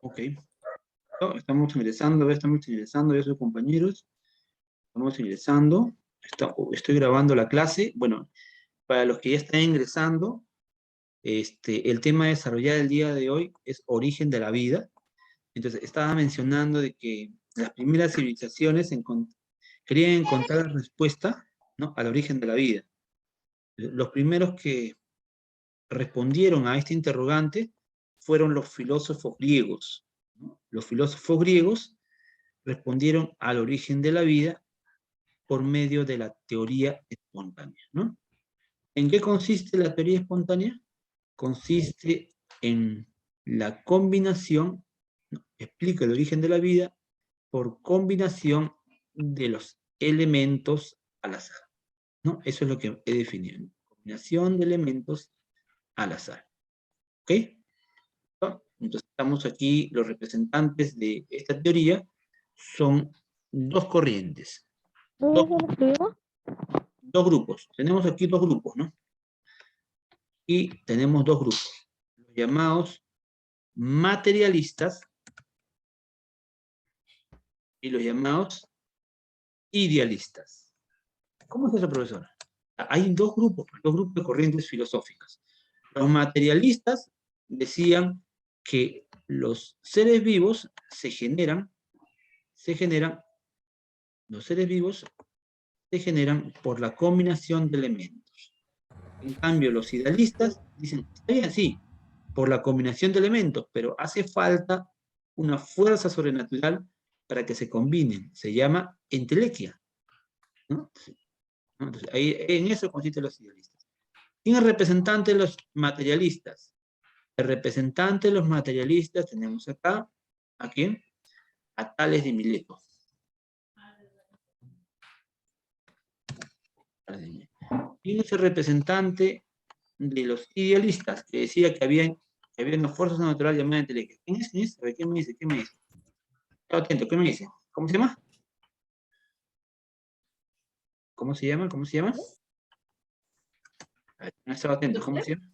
Ok. No, estamos ingresando, ya soy compañeros. Estamos ingresando. Estoy grabando la clase. Bueno, para los que ya están ingresando, el tema a desarrollar el día de hoy es origen de la vida. Entonces, estaba mencionando de que las primeras civilizaciones querían encontrar la respuesta, ¿no?, al origen de la vida. Los primeros que respondieron a este interrogante fueron los filósofos griegos, ¿no? Los filósofos griegos respondieron al origen de la vida por medio de la teoría espontánea, ¿no? ¿En qué consiste la teoría espontánea? Consiste en la combinación, ¿no?, explica el origen de la vida por combinación de los elementos al azar, ¿no? Eso es lo que he definido, ¿no? Combinación de elementos al azar, ¿ok? Entonces estamos aquí, los representantes de esta teoría son dos corrientes, dos, dos grupos. Tenemos aquí dos grupos, ¿no? Y tenemos dos grupos, los llamados materialistas y los llamados idealistas. ¿Cómo es eso, profesora? Hay dos grupos de corrientes filosóficas. Los materialistas decían que los seres vivos los seres vivos se generan por la combinación de elementos. En cambio, los idealistas dicen, está bien, sí, por la combinación de elementos, pero hace falta una fuerza sobrenatural para que se combinen. Se llama entelequia, ¿no? Entonces, ahí, en eso consisten los idealistas. ¿Quién es el representante de los materialistas? El representante de los materialistas tenemos acá, ¿a quién? A Tales de Mileto. ¿Quién es el representante de los idealistas? Que decía que había una fuerza natural llamada entelequia. ¿Quién es? ¿Quién es? A ver, ¿quién me dice? ¿Quién me dice? Estoy atento, ¿qué me dice? ¿Cómo se llama? ¿Cómo se llama? ¿Cómo se llama? A ver, no estaba atento, ¿cómo se llama?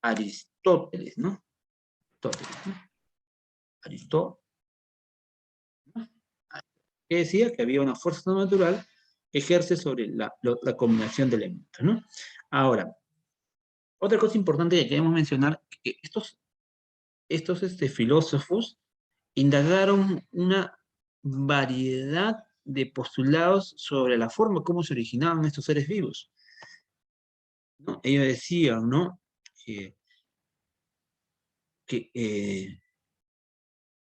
Aristóteles, ¿no? Aristóteles, ¿no? Aristóteles. Que decía que había una fuerza natural que ejerce sobre la combinación de elementos, ¿no? Ahora, otra cosa importante que queremos mencionar, que estos filósofos indagaron una variedad de postulados sobre la forma como se originaban estos seres vivos, ¿no? Ellos decían, ¿no?, que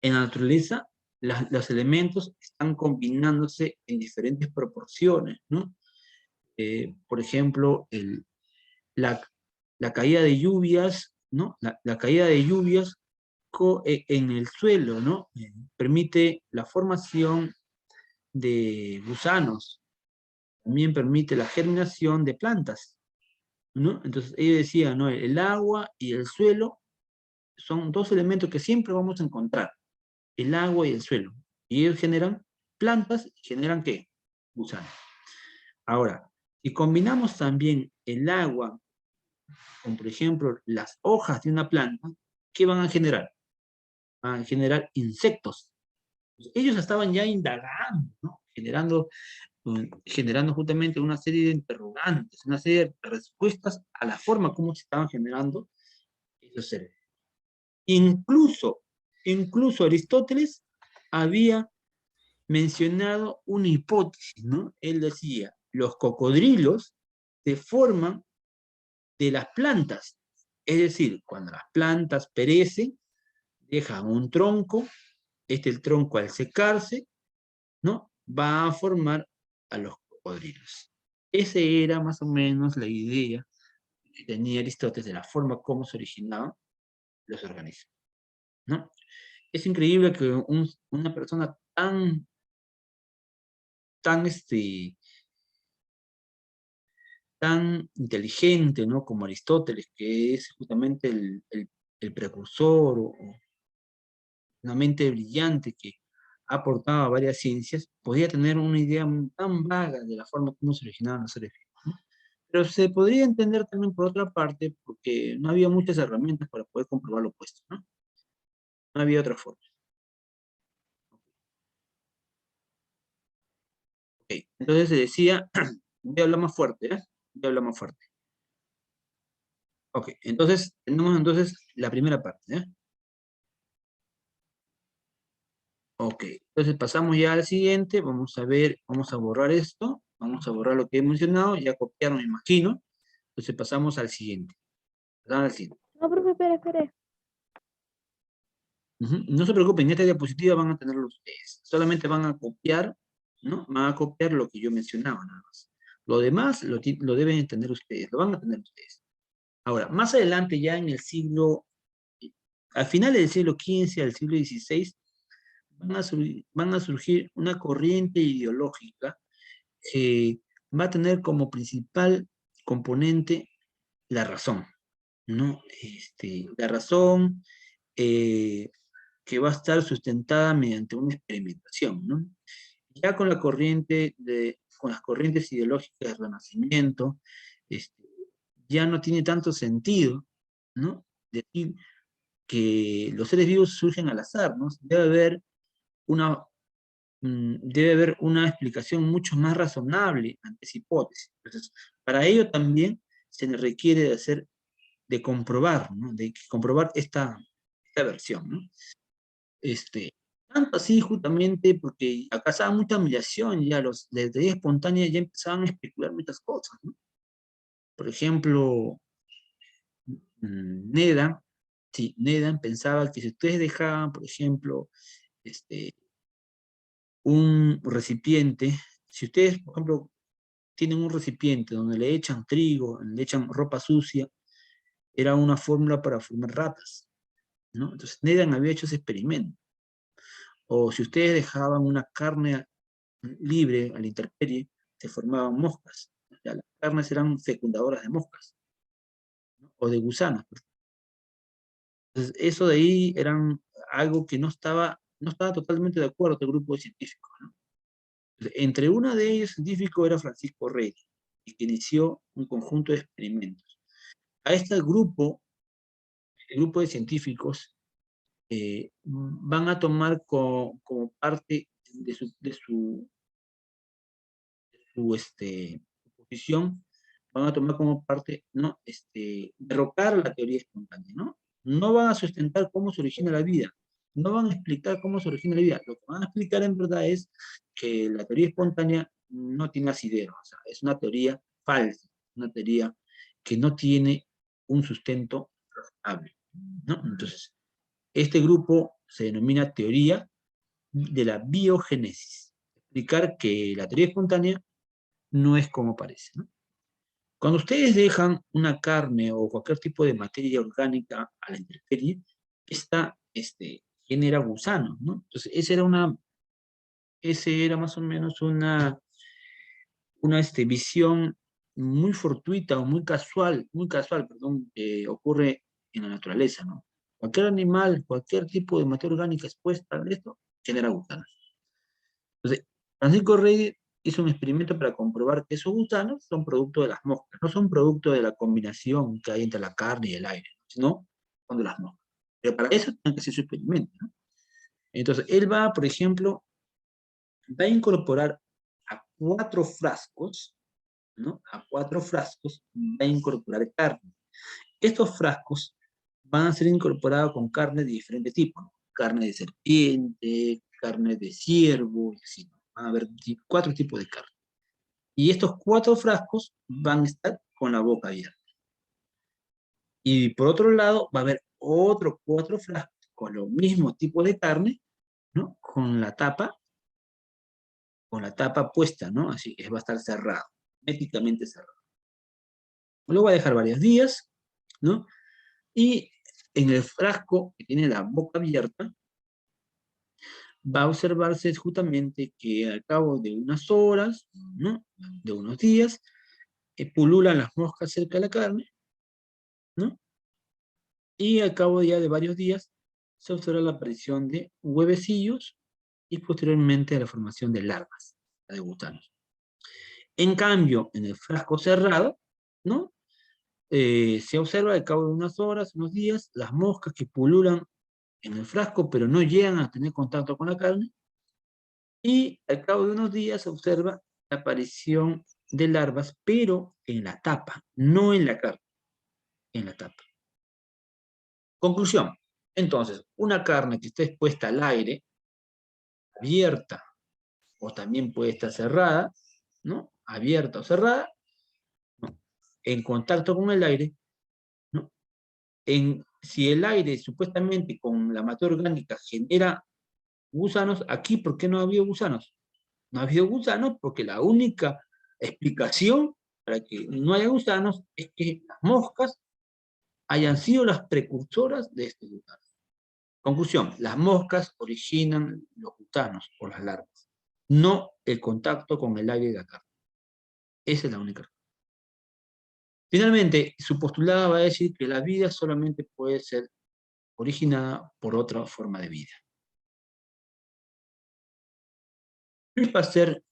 en la naturaleza los elementos están combinándose en diferentes proporciones, ¿no? Por ejemplo, la, la caída de lluvias, ¿no? La caída de lluvias en el suelo, ¿no? Permite la formación de gusanos, también permite la germinación de plantas, ¿no? Entonces ellos decían, ¿no?, el agua y el suelo son dos elementos que siempre vamos a encontrar, el agua y el suelo, y ellos generan plantas y generan, ¿qué? Gusanos. Ahora, si combinamos también el agua con, por ejemplo, las hojas de una planta, ¿qué van a generar? Van a generar insectos. Ellos estaban ya indagando, ¿no? Generando justamente una serie de interrogantes, una serie de respuestas a la forma como se estaban generando esos seres. Incluso Aristóteles había mencionado una hipótesis, ¿no? Él decía, los cocodrilos se forman de las plantas. Es decir, cuando las plantas perecen, dejan un tronco, el tronco al secarse, ¿no?, va a formar a los cocodrilos. Esa era más o menos la idea que tenía Aristóteles de la forma como se originaban los organismos, ¿no? Es increíble que una persona tan, tan inteligente, ¿no?, como Aristóteles, que es justamente el precursor, o una mente brillante que ha aportado a varias ciencias, podía tener una idea tan vaga de la forma como se originaban los seres vivos, ¿no? Pero se podría entender también por otra parte, porque no había muchas herramientas para poder comprobar lo opuesto, ¿no? No había otra forma. Entonces se decía, voy a hablar más fuerte, voy a hablar más fuerte. Ok, entonces tenemos entonces la primera parte, Ok, entonces pasamos ya al siguiente, vamos a ver, vamos a borrar esto, vamos a borrar lo que he mencionado, ya copiaron, me imagino. Entonces pasamos al siguiente. Pasamos al siguiente. No, profe, espere. No se preocupen, en esta diapositiva van a tenerlo ustedes. Solamente van a copiar, ¿no? Van a copiar lo que yo mencionaba nada más. Lo demás lo deben entender ustedes, lo van a tener ustedes. Ahora, más adelante ya en el siglo, al final del siglo XV al siglo XVI, van a surgir una corriente ideológica que va a tener como principal componente la razón, ¿no? La razón que va a estar sustentada mediante una experimentación, ¿no? Ya con con las corrientes ideológicas del Renacimiento, ya no tiene tanto sentido, ¿no? Decir que los seres vivos surgen al azar, ¿no? Debe haber una explicación mucho más razonable ante esa hipótesis. Entonces, para ello también se le requiere de comprobar, ¿no? De comprobar esta versión, ¿no? Tanto así justamente porque acá estaba mucha admiración, ya de teoría espontánea ya empezaban a especular muchas cosas, ¿no? Por ejemplo, Nedan, sí, Nedan pensaba que si ustedes dejaban, por ejemplo, un recipiente, si ustedes, por ejemplo, tienen un recipiente donde le echan trigo, le echan ropa sucia, era una fórmula para formar ratas, ¿no? Entonces Nedan había hecho ese experimento. O si ustedes dejaban una carne libre a la intemperie, se formaban moscas. Ya, las carnes eran fecundadoras de moscas, ¿no? O de gusanos. Entonces, eso de ahí eran algo que no estaba totalmente de acuerdo el grupo de científicos, ¿no? Entonces, entre una de ellos, científico, era Francisco Rey, que inició un conjunto de experimentos. A este grupo, el grupo de científicos, van a tomar como parte su posición, van a tomar como parte, ¿no? Derrocar la teoría espontánea, ¿no? No van a sustentar cómo se origina la vida, no van a explicar cómo se origina la vida. Lo que van a explicar en verdad es que la teoría espontánea no tiene asidero, o sea, es una teoría falsa, una teoría que no tiene un sustento razonable, ¿no? Entonces, este grupo se denomina teoría de la biogénesis. Explicar que la teoría espontánea no es como parece, ¿no? Cuando ustedes dejan una carne o cualquier tipo de materia orgánica a la intemperie, esta genera gusanos, ¿no? Entonces, ese era más o menos una visión muy fortuita o muy casual, perdón, que ocurre en la naturaleza, ¿no? Cualquier animal, cualquier tipo de materia orgánica expuesta a esto, genera gusanos. Entonces, Francisco Rey hizo un experimento para comprobar que esos gusanos son producto de las moscas, no son producto de la combinación que hay entre la carne y el aire, sino son de las moscas. Pero para eso tiene que hacer su experimento, ¿no? Entonces, él va, por ejemplo, va a incorporar a 4 frascos, ¿no? A 4 frascos va a incorporar carne. Estos frascos van a ser incorporados con carne de diferente tipo, ¿no? Carne de serpiente, carne de ciervo, y así, ¿no? Van a haber 4 tipos de carne. Y estos 4 frascos van a estar con la boca abierta. Y por otro lado, va a haber otros 4 frascos con los mismos tipos de carne, ¿no? Con la tapa puesta, ¿no? Así que va a estar cerrado, herméticamente cerrado. Lo va a dejar varios días, ¿no? Y en el frasco que tiene la boca abierta, va a observarse justamente que al cabo de unas horas, ¿no? De unos días, pululan las moscas cerca de la carne, ¿no? Y al cabo ya de varios días, se observa la aparición de huevecillos y posteriormente la formación de larvas, de gusanos. En cambio, en el frasco cerrado, ¿no? Se observa al cabo de unas horas, unos días, las moscas que pululan en el frasco, pero no llegan a tener contacto con la carne, y al cabo de unos días se observa la aparición de larvas, pero en la tapa, no en la carne, en la tapa. Conclusión. Entonces, una carne que está expuesta al aire, abierta, o también puede estar cerrada, ¿no? Abierta o cerrada, ¿no? En contacto con el aire, ¿no? Si el aire supuestamente con la materia orgánica genera gusanos, aquí, ¿por qué no ha habido gusanos? No ha habido gusanos porque la única explicación para que no haya gusanos es que las moscas hayan sido las precursoras de estos gusanos. Conclusión, las moscas originan los gusanos o las larvas, no el contacto con el aire de la carne. Esa es la única razón. Finalmente, su postulado va a decir que la vida solamente puede ser originada por otra forma de vida. Luis Pasteur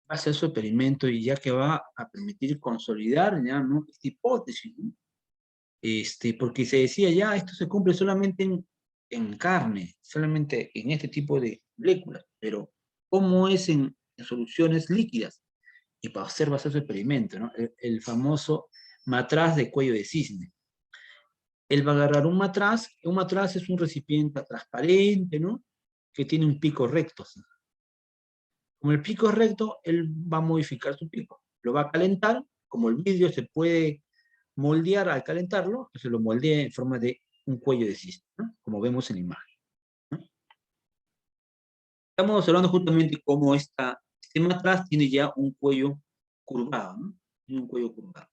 va a hacer su experimento y ya que va a permitir consolidar ya, ¿no? Esta hipótesis, ¿no? Porque se decía ya, esto se cumple solamente en carne, solamente en este tipo de moléculas, pero ¿cómo es en soluciones líquidas? Y para hacer va a hacer su experimento, ¿no? El famoso matraz de cuello de cisne. Él va a agarrar un matraz es un recipiente transparente, ¿no? Que tiene un pico recto, ¿sí? Como el pico es recto, él va a modificar su pico. Lo va a calentar, como el vidrio se puede moldear al calentarlo, se lo moldea en forma de un cuello de cisne, ¿no? Como vemos en la imagen, ¿no? Estamos observando justamente cómo este matraz tiene ya un cuello curvado, ¿no? Tiene un cuello curvado.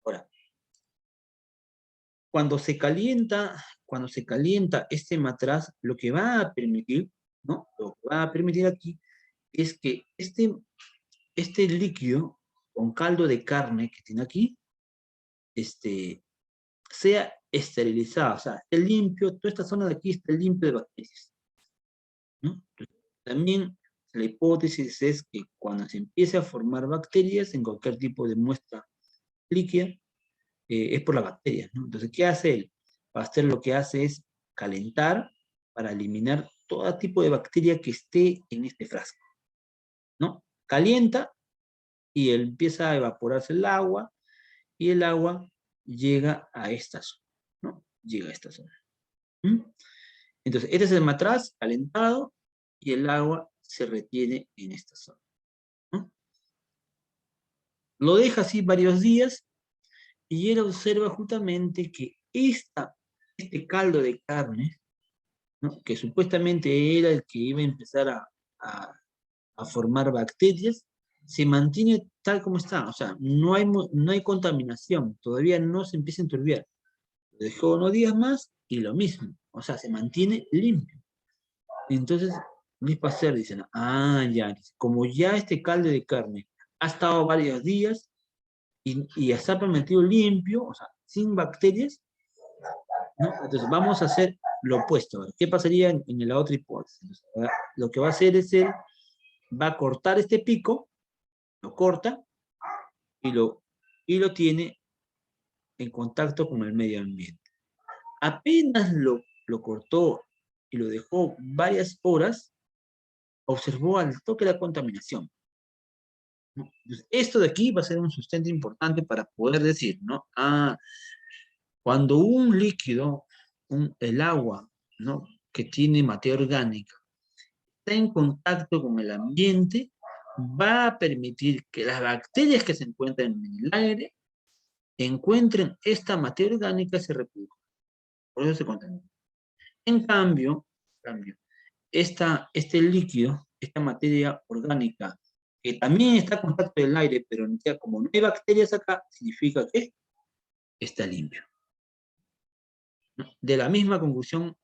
Ahora, cuando se calienta este matraz, lo que va a permitir, ¿no? Lo que va a permitir aquí es que este líquido con caldo de carne que tiene aquí, sea esterilizado, o sea, esté limpio, toda esta zona de aquí está limpia de bacterias, ¿no? También la hipótesis es que cuando se empiece a formar bacterias en cualquier tipo de muestra líquida, es por las bacterias, ¿no? Entonces, ¿qué hace él? Pasteur lo que hace es calentar para eliminar todo tipo de bacteria que esté en este frasco, ¿no? Calienta y empieza a evaporarse el agua, y el agua llega a esta zona, ¿no? Llega a esta zona. ¿Mm? Entonces, este es el matraz calentado, y el agua se retiene en esta zona, ¿no? Lo deja así varios días, y él observa justamente que este caldo de carne, ¿no? Que supuestamente era el que iba a empezar a formar bacterias, se mantiene tal como está, o sea, no hay contaminación, todavía no se empieza a enturbiar. Lo dejó unos días más y lo mismo, o sea, se mantiene limpio. Entonces, Luis Pasteur dice, ya, como ya este caldo de carne ha estado varios días y está permitido limpio, o sea, sin bacterias, ¿no? Entonces vamos a hacer lo opuesto. ¿Qué pasaría en la otra hipótesis? Lo que va a hacer es él va a cortar este pico, lo corta y lo tiene en contacto con el medio ambiente. Apenas lo cortó y lo dejó varias horas, observó al toque la contaminación, ¿no? Entonces, esto de aquí va a ser un sustento importante para poder decir, ¿no? Cuando un líquido, el agua, ¿no? Que tiene materia orgánica, está en contacto con el ambiente, va a permitir que las bacterias que se encuentran en el aire encuentren esta materia orgánica y se reproduzcan. Por eso se contamina. En cambio, este líquido, esta materia orgánica, que también está en contacto del aire, pero ya como no hay bacterias acá, significa que está limpio, ¿no? De la misma conclusión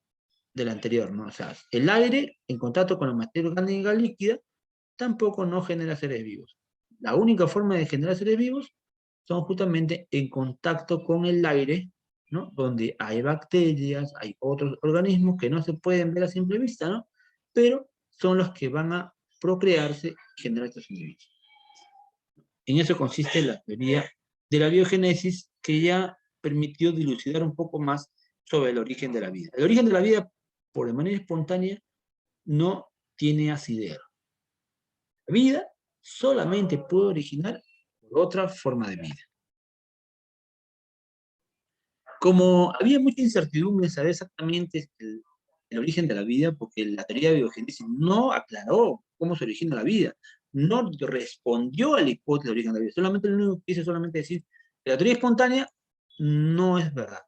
de la anterior, ¿no? O sea, el aire en contacto con la materia orgánica líquida tampoco no genera seres vivos. La única forma de generar seres vivos son justamente en contacto con el aire, ¿no? Donde hay bacterias, hay otros organismos que no se pueden ver a simple vista, ¿no? Pero son los que van a procrearse y generar estos individuos. En eso consiste la teoría de la biogénesis, que ya permitió dilucidar un poco más sobre el origen de la vida. El origen de la vida, por manera espontánea, no tiene asidero. La vida solamente puede originar por otra forma de vida. Como había mucha incertidumbre en saber exactamente el origen de la vida, porque la teoría de biogénesis no aclaró cómo se origina la vida, no respondió a la hipótesis de origen de la vida, solamente lo único que hizo solamente decir que la teoría espontánea no es verdad,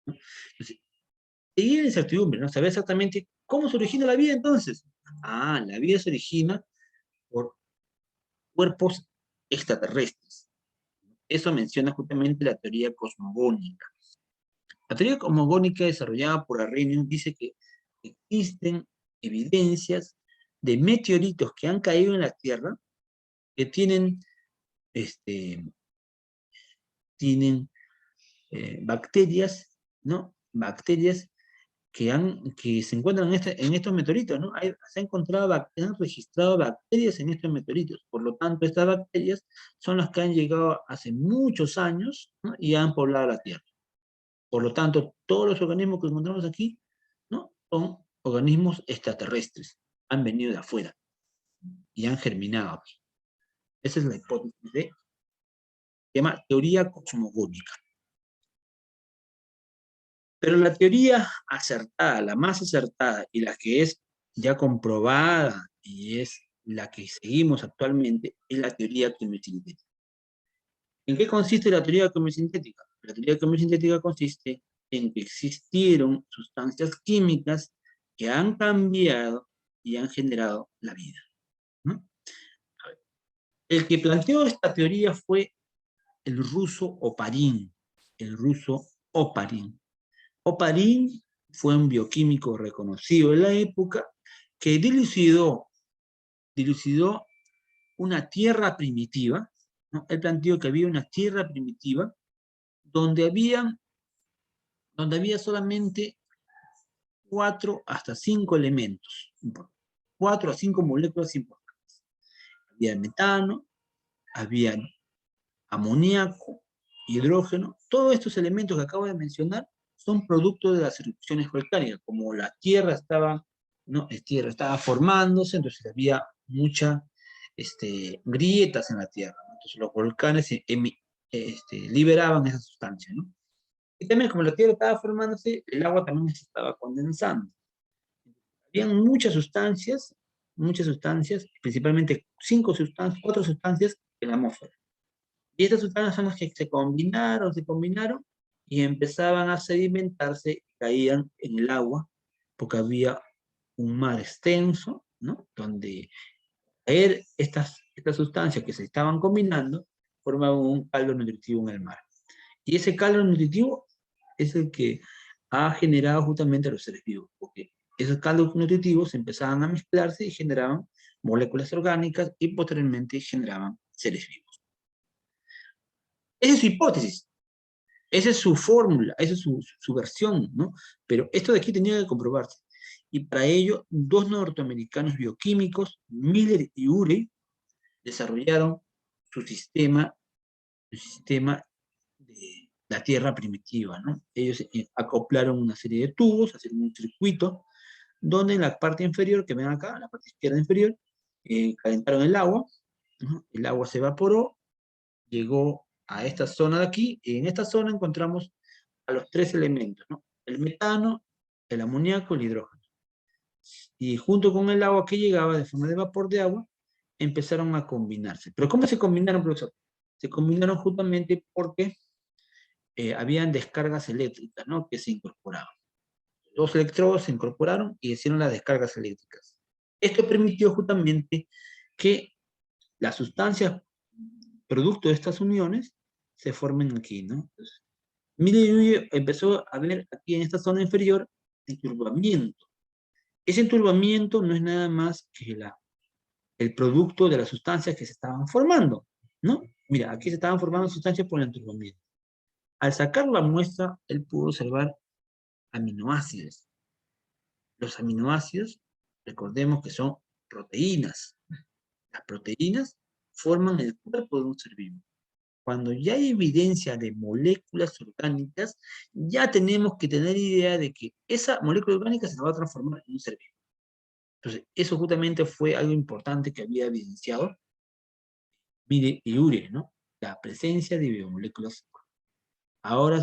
¿no? Entonces, seguía la incertidumbre, no sabía exactamente cómo se origina la vida entonces. Ah, la vida se origina por cuerpos extraterrestres. Eso menciona justamente la teoría cosmogónica. La teoría cosmogónica desarrollada por Arrhenius dice que existen evidencias de meteoritos que han caído en la Tierra que este, tienen bacterias, ¿no? Bacterias que se encuentran en estos meteoritos, ¿no? Se han registrado bacterias en estos meteoritos. Por lo tanto, estas bacterias son las que han llegado hace muchos años, ¿no? Y han poblado la Tierra. Por lo tanto, todos los organismos que encontramos aquí, ¿no? Son organismos extraterrestres. Han venido de afuera y han germinado aquí. Esa es la hipótesis se llama teoría cosmogónica. Pero la teoría acertada, la más acertada y la que es ya comprobada y es la que seguimos actualmente, es la teoría quimiosintética. ¿En qué consiste la teoría quimiosintética? La teoría quimiosintética consiste en que existieron sustancias químicas que han cambiado y han generado la vida, ¿no? El que planteó esta teoría fue el ruso Oparin. El ruso Oparin. Oparin fue un bioquímico reconocido en la época que dilucidó una tierra primitiva, ¿no? Él planteó que había una tierra primitiva donde había solamente 4 hasta 5 elementos, 4 a 5 moléculas importantes. Había metano, había amoníaco, hidrógeno. Todos estos elementos que acabo de mencionar son producto de las erupciones volcánicas. Como la Tierra estaba formándose, entonces había muchas grietas en la Tierra, ¿no? Entonces los volcanes liberaban esas sustancias, ¿no? Y también como la Tierra estaba formándose, el agua también se estaba condensando. Habían muchas sustancias, principalmente 4 sustancias en la atmósfera. Y estas sustancias son las que se combinaron y empezaban a sedimentarse y caían en el agua, porque había un mar extenso, ¿no? Donde caer estas sustancias que se estaban combinando formaban un caldo nutritivo en el mar. Y ese caldo nutritivo es el que ha generado justamente a los seres vivos, porque esos caldos nutritivos empezaban a mezclarse y generaban moléculas orgánicas y posteriormente generaban seres vivos. Esa es su hipótesis, esa es su fórmula, esa es su versión, ¿no? Pero esto de aquí tenía que comprobarse. Y para ello, 2 norteamericanos bioquímicos, Miller y Urey, desarrollaron su sistema de la Tierra primitiva, ¿no? Ellos acoplaron una serie de tubos, hicieron un circuito, donde en la parte inferior, que ven acá, en la parte izquierda inferior, calentaron el agua, ¿no? El agua se evaporó, llegó a esta zona de aquí, y en esta zona encontramos a los 3 elementos, ¿no? El metano, el amoníaco, el hidrógeno. Y junto con el agua que llegaba de forma de vapor de agua, empezaron a combinarse. ¿Pero cómo se combinaron, profesor? Se combinaron justamente porque habían descargas eléctricas, ¿no? Que se incorporaban. Los electrodos se incorporaron y hicieron las descargas eléctricas. Esto permitió justamente que las sustancias producto de estas uniones se formen aquí, ¿no? Entonces, Miller empezó a ver aquí en esta zona inferior enturbamiento. Ese enturbamiento no es nada más que el producto de las sustancias que se estaban formando, ¿no? Mira, aquí se estaban formando sustancias por el enturbamiento. Al sacar la muestra, él pudo observar aminoácidos. Los aminoácidos, recordemos que son proteínas. Las proteínas forman el cuerpo de un ser vivo. Cuando ya hay evidencia de moléculas orgánicas, ya tenemos que tener idea de que esa molécula orgánica se va a transformar en un ser vivo. Entonces, eso justamente fue algo importante que había evidenciado mire, y ure, ¿no? La presencia de biomoléculas. Ahora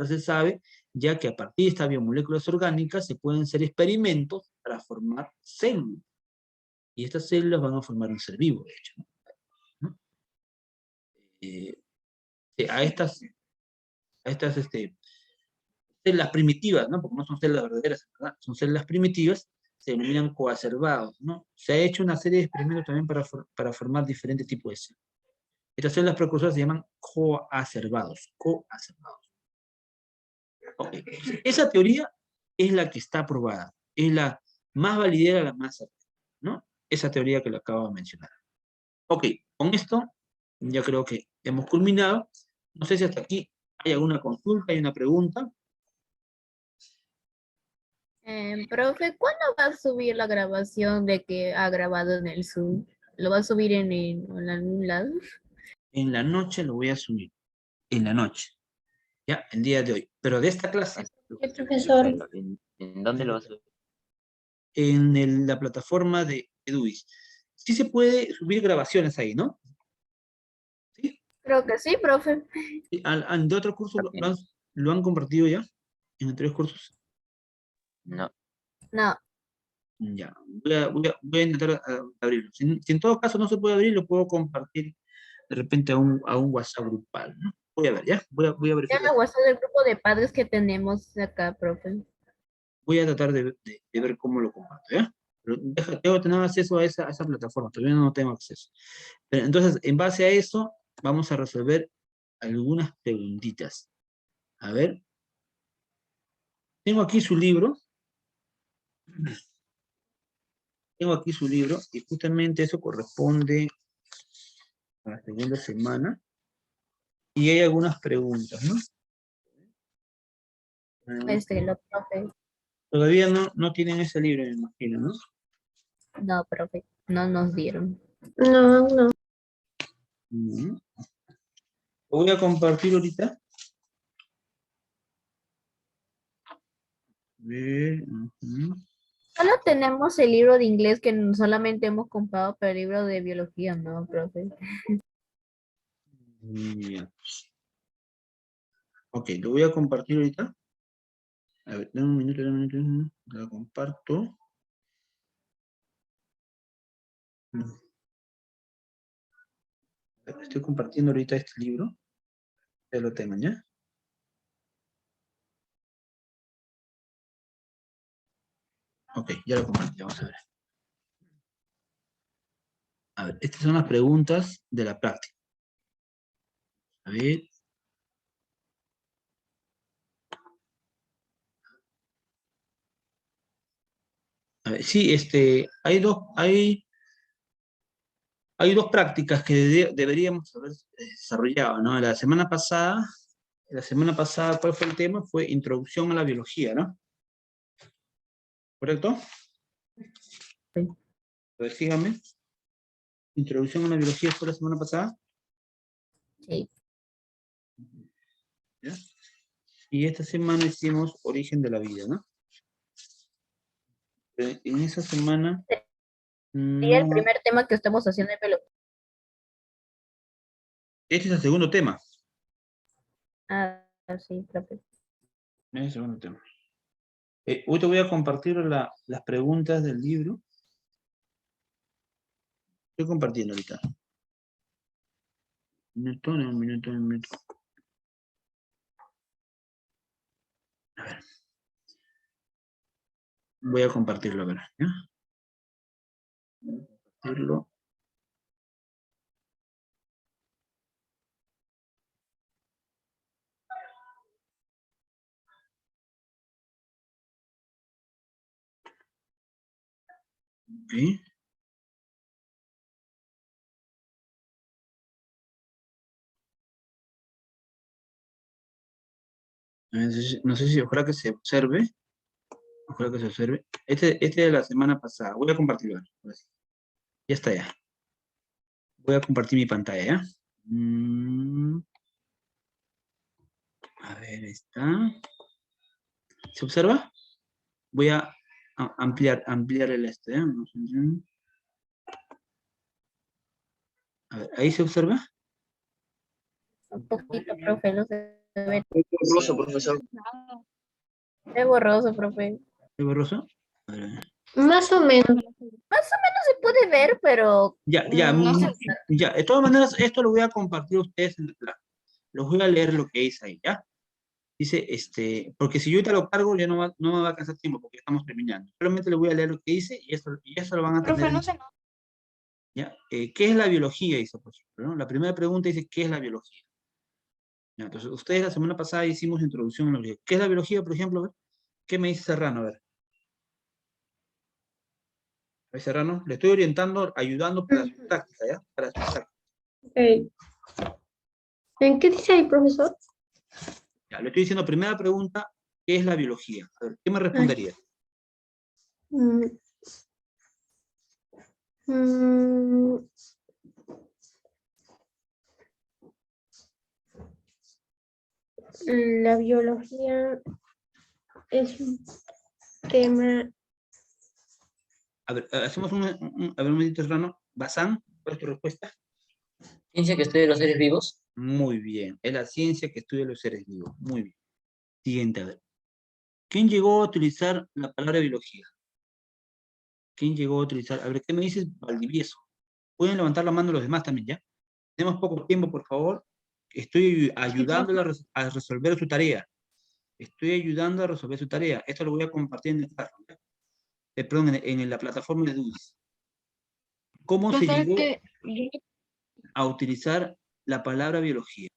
se sabe, ya que a partir de estas biomoléculas orgánicas se pueden hacer experimentos para formar células. Y estas células van a formar un ser vivo, de hecho, ¿no? Eh, a estas células primitivas, ¿no? Porque no son células verdaderas, ¿verdad? Son células primitivas, se denominan coacervados, ¿no? Se ha hecho una serie de experimentos también para formar diferentes tipos de células. Estas células precursoras se llaman coacervados, coacervados. Okay. Esa teoría es la que está aprobada, es la más validera, la más certera, ¿no? Esa teoría que le acabo de mencionar. Ok, con esto ya creo que hemos culminado. No sé si hasta aquí hay alguna consulta, hay una pregunta. Profe, ¿cuándo va a subir la grabación de que ha grabado en el Zoom? ¿Lo va a subir en algún lado? En la noche lo voy a subir, en la noche, ya, el día de hoy. Pero de esta clase, ¿Qué profesor? ¿En dónde lo vas a subir? en la plataforma de Eduis. Sí se puede subir grabaciones ahí, ¿no? ¿Sí? Creo que sí, profe. ¿De otro curso También. lo han compartido ya? ¿En anteriores cursos? No. No, Ya, voy a intentar abrirlo. Si en todo caso no se puede abrir, lo puedo compartir de repente a un WhatsApp grupal, ¿no? Voy a ver, ¿ya? Voy a ya verificar. me gustó del grupo de padres que tenemos acá, profe. Voy a tratar de ver cómo lo comparto, ¿ya? Pero tengo que tener acceso a esa plataforma, todavía no tengo acceso. Pero entonces, en base a eso, vamos a resolver algunas preguntitas. A ver, tengo aquí su libro. Tengo aquí su libro y justamente eso corresponde a la segunda semana. Y hay algunas preguntas, ¿no? Lo profe. Todavía no tienen ese libro, me imagino, ¿no? No, profe, no nos dieron. No, no. Ujú. Lo voy a compartir ahorita. A ver, ujú. Solo tenemos el libro de inglés que solamente hemos comprado, pero el libro de biología no, profe. Ya. Ok, lo voy a compartir ahorita. A ver, dame un minuto, dame un minuto. Lo comparto. Estoy compartiendo ahorita este libro. Ya lo tengo, ¿ya? Ok, ya lo compartí, vamos a ver. A ver, estas son las preguntas de la práctica. A ver. A ver, sí, hay dos prácticas que deberíamos haber desarrollado, ¿no? La semana pasada, ¿cuál fue el tema? Fue Introducción a la Biología, ¿no? ¿Correcto? Sí. A ver, síganme. Introducción a la Biología fue la semana pasada. Sí. ¿Ya? Y esta semana hicimos Origen de la Vida, ¿no? Pero en esa semana Sería el no... primer tema que estamos haciendo en biología. Este es el segundo tema. Ah, sí, profe. Este es el segundo tema. Hoy te voy a compartir las preguntas del libro. Estoy compartiendo ahorita. Un minuto. A ver. Voy a compartirlo, a ver. ¿Ya? Voy a compartirlo. Ok. No sé si ojalá que se observe. Ojalá que se observe. Este de la semana pasada. Voy a compartirlo. Ahora sí. Ya está ya. Voy a compartir mi pantalla, ¿ya? A ver, está. ¿Se observa? Voy a ampliar el este, ¿eh? A ver, ¿ahí se observa? Un poquito, profe, no se ve. Borroso, profesor. Es borroso, profe. ¿Es borroso? A ver. Más o menos. Más o menos se puede ver, pero Ya, no sé. ya. De todas maneras, esto lo voy a compartir a ustedes en el plan. Los voy a leer lo que dice ahí, ¿ya? Dice, porque si yo ahorita lo cargo, ya no me va a alcanzar tiempo, porque estamos terminando. Solamente les voy a leer lo que dice y eso lo van a tener. Profe, no sé. ¿Ya? ¿Qué es la biología? Dice, por ejemplo, ¿no? La primera pregunta dice, ¿qué es la biología? Ya, entonces, ustedes la semana pasada hicimos introducción a la biología. ¿Qué es la biología, por ejemplo? A ver, ¿qué me dice Serrano? A ver. A ver, Serrano, le estoy orientando, ayudando para su táctica, ¿ya? Para su táctica. ¿En qué dice ahí, profesor? Ya, le estoy diciendo, primera pregunta, ¿qué es la biología? A ver, ¿qué me respondería? Mm, mm, la biología es un tema. A ver, hacemos a ver, un momentito, Serrano. Bazán, ¿cuál es tu respuesta? Ciencia que estudia los seres vivos. Muy bien, es la ciencia que estudia los seres vivos. Muy bien. Siguiente, a ver. ¿Quién llegó a utilizar la palabra biología? ¿Quién llegó a utilizar? A ver, ¿qué me dices? Valdivieso. Pueden levantar la mano los demás también, ¿ya? Tenemos poco tiempo, por favor. Estoy ayudándola a resolver su tarea. Estoy ayudando a resolver su tarea. Esto lo voy a compartir en el chat, ¿ya? Perdón, en la plataforma de DUIS. ¿Cómo se llegó a utilizar la palabra biología?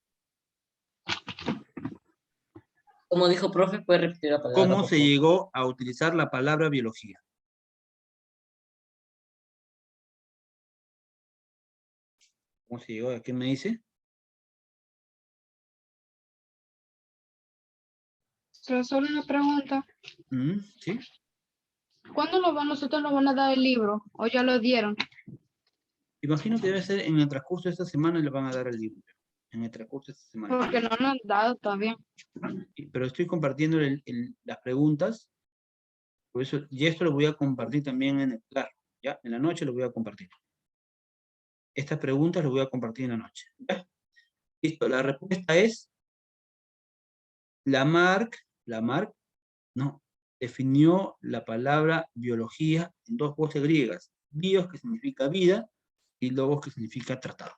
Como dijo profe, puede repetir la palabra. ¿Cómo por se favor? llegó a utilizar la palabra biología? ¿Cómo se llegó? ¿A qué me dice? Solo una pregunta. ¿Sí? ¿Cuándo nosotros nos van a dar el libro? ¿O ya lo dieron? Imagino que debe ser en el transcurso de esta semana y le van a dar el libro. En el transcurso de esta semana. Porque no nos han dado todavía. Pero estoy compartiendo las preguntas. Por eso, y esto lo voy a compartir también en el claro. ¿Ya? En la noche lo voy a compartir. Estas preguntas las voy a compartir en la noche. ¿Ya? Listo, la respuesta es Lamarck, no, definió la palabra biología en dos voces griegas. Bios, que significa vida, y logos, que significa tratado.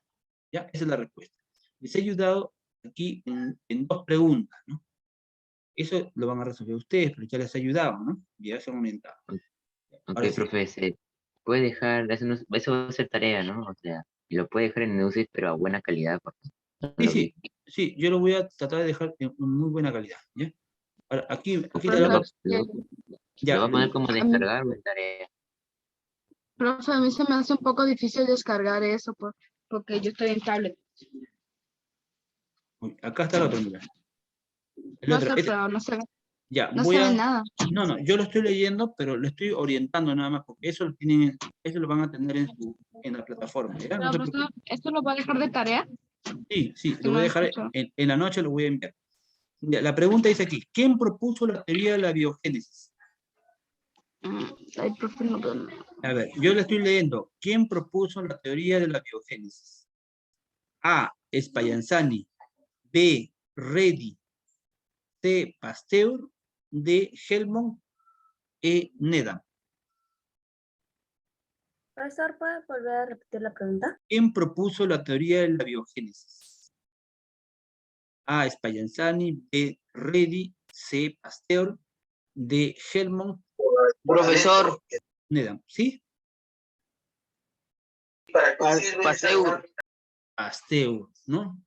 ¿Ya? Esa es la respuesta. Les he ayudado aquí en dos preguntas, ¿no? Eso lo van a resolver ustedes, pero ya les he ayudado, ¿no? Ya se han aumentado. Ok, Ahora sí. profe, se puede dejar, eso va a ser tarea, ¿no? O sea, y lo puede dejar en UCI, pero a buena calidad, porque no lo vi. Sí, yo lo voy a tratar de dejar en muy buena calidad, ¿ya? Ahora, aquí Lo te va, lo... lo va a poner Ya, como descargar o en tarea. Profe, a mí se me hace un poco difícil descargar eso porque yo estoy en tablet. uy, acá está el otro, mira. El No otro. sé, pero no se ve, Ya, no voy se ve a... nada. No, yo lo estoy leyendo, pero lo estoy orientando nada más, porque eso lo van a tener en la plataforma, ¿ya? No se Pero preocupen. ¿esto lo va a dejar de tarea? Sí, Que lo voy no a he dejar, escuchado. en la noche lo voy a enviar. Ya, la pregunta dice aquí, ¿quién propuso la teoría de la biogénesis? Ay, profe, no veo nada. A ver, yo le estoy leyendo, ¿quién propuso la teoría de la biogénesis? A. Spallanzani, B. Redi, C. Pasteur, D. Helmont, E. Nedam. Profesor, ¿puede volver a repetir la pregunta? ¿Quién propuso la teoría de la biogénesis? A. Spallanzani, B. Redi, C. Pasteur, D. Helmont, Profesor, Nedam. ¿Sí? Pasteur. Pasteur, ¿no?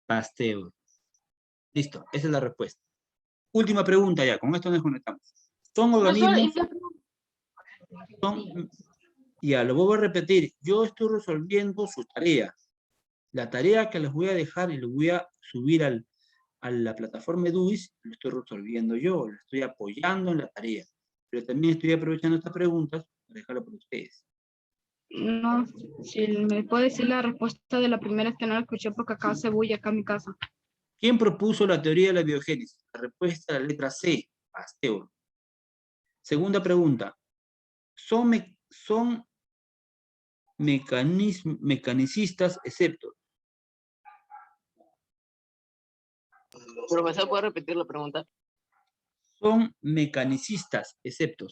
Pasteur. Listo, esa es la respuesta. Última pregunta ya, con esto nos conectamos. Son organismos, ya lo vuelvo a repetir, yo estoy resolviendo su tarea. La tarea que les voy a dejar y les voy a subir a la plataforma DUIS, lo estoy resolviendo yo, lo estoy apoyando en la tarea. Pero también estoy aprovechando estas preguntas para dejarlo para ustedes. No, si me puede decir la respuesta de la primera, es que no la escuché porque acá se bulla acá en mi casa. ¿Quién propuso la teoría de la biogénesis? La respuesta es la letra C, Pasteur. Segunda pregunta. ¿Son mecanicistas, excepto. Profesor, ¿puede repetir la pregunta? Son mecanicistas, excepto.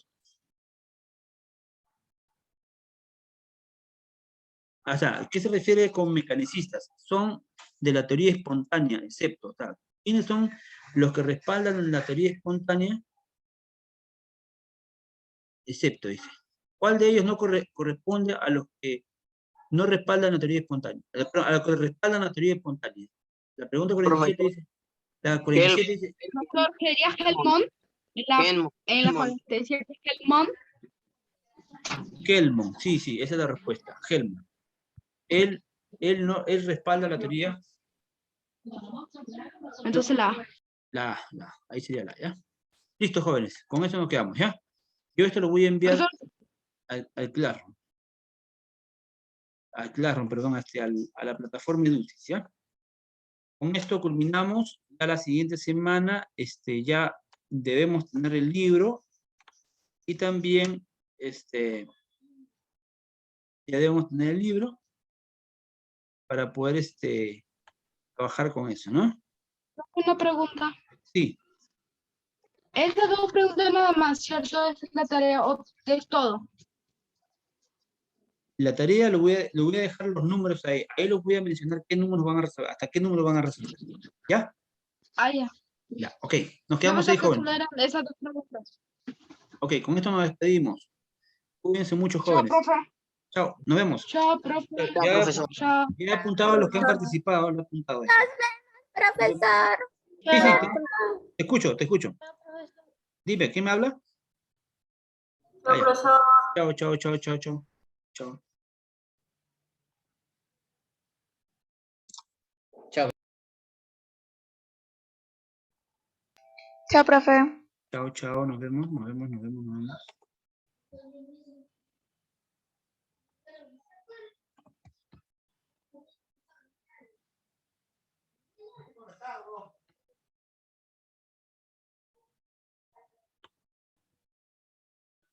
O sea, ¿qué se refiere con mecanicistas? Son de la teoría espontánea, excepto. O sea, ¿quiénes son los que respaldan la teoría espontánea? Excepto, dice. ¿Cuál de ellos no corresponde a los que no respaldan la teoría espontánea? A los que respaldan la teoría espontánea. La pregunta 47 dice. La 47 dice. Doctor, sería Helmont. En la 47 Helmont. Helmont, sí, esa es la respuesta. Helmont. Él respalda la teoría. Entonces la A. Ahí sería la A, ¿ya? Listo, jóvenes, con eso nos quedamos, ¿ya? Yo esto lo voy a enviar al Classroom. Al Classroom, perdón, a la plataforma Edutis, ¿ya? Con esto culminamos. Ya la siguiente semana ya debemos tener el libro y también ya debemos tener el libro para poder trabajar con eso, ¿no? Una pregunta. Sí. Estas dos preguntas nada más, ¿cierto? Es la tarea, o es todo. La tarea lo voy a dejar los números ahí. Ahí los voy a mencionar qué números van a resolver, hasta qué número van a resolver. ¿Ya? Ah, ya. Ya, ok. Nos quedamos ahí, jóvenes. Esas dos preguntas. Ok, con esto nos despedimos. Cuídense mucho, Chao, jóvenes. profe. Chao, nos vemos. Chao, profe. Ya, profesor. Chao. ya he apuntado a los que han participado. Lo he apuntado ahí. Profesor. Sí, te escucho. Dime, ¿quién me habla? Ah, ya. Chao. Chao, profe. Chao, nos vemos.